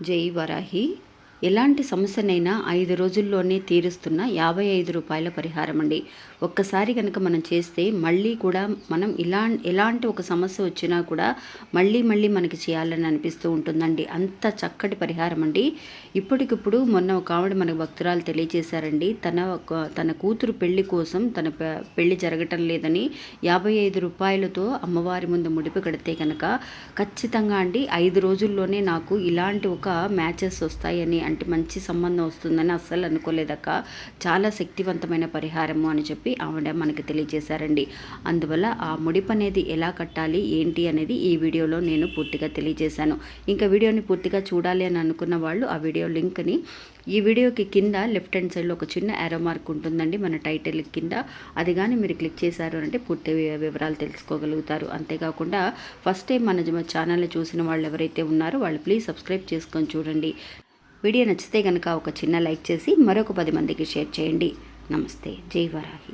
జై వరాహి. ఎలాంటి సమస్యనైనా 5 రోజుల్లోనే తీరుస్తున్న 55 రూపాయల పరిహారం అండి. ఒక్కసారి కనుక మనం చేస్తే మళ్ళీ కూడా మనం ఎలాంటి ఒక సమస్య వచ్చినా కూడా మళ్ళీ మనకి చేయాలని అనిపిస్తూ ఉంటుందండి. అంత చక్కటి పరిహారం అండి. ఇప్పటికిప్పుడు మొన్న ఒక ఆవిడ మనకు భక్తురాలు తెలియజేశారండి. తన కూతురు పెళ్లి కోసం తన పెళ్లి జరగటం లేదని 55 రూపాయలతో అమ్మవారి ముందు ముడిపు కడితే కనుక ఖచ్చితంగా అండి 5 రోజుల్లోనే నాకు ఇలాంటి ఒక మ్యాచెస్ వస్తాయని, అంటే మంచి సంబంధం వస్తుందని అస్సలు అనుకోలేదక్క. చాలా శక్తివంతమైన పరిహారము అని చెప్పి ఆవిడ మనకి తెలియజేశారండి. అందువల్ల ఆ ముడిపు అనేది ఎలా కట్టాలి ఏంటి అనేది ఈ వీడియోలో నేను పూర్తిగా తెలియజేశాను. ఇంకా వీడియోని పూర్తిగా చూడాలి అని అనుకున్న వాళ్ళు ఆ వీడియో లింక్ని ఈ వీడియోకి కింద లెఫ్ట్ హ్యాండ్ సైడ్లో ఒక చిన్న యారో మార్క్ ఉంటుందండి మన టైటిల్ కింద. అది కానీ మీరు క్లిక్ చేశారు అంటే పూర్తి వివరాలు తెలుసుకోగలుగుతారు. అంతేకాకుండా ఫస్ట్ టైం మన ఛానల్ని చూసిన వాళ్ళు ఎవరైతే ఉన్నారో వాళ్ళు ప్లీజ్ సబ్స్క్రైబ్ చేసుకొని చూడండి. వీడియో నచ్చితే కనుక ఒక చిన్న లైక్ చేసి మరొక 10 మందికి షేర్ చేయండి. నమస్తే. జై వరాహి.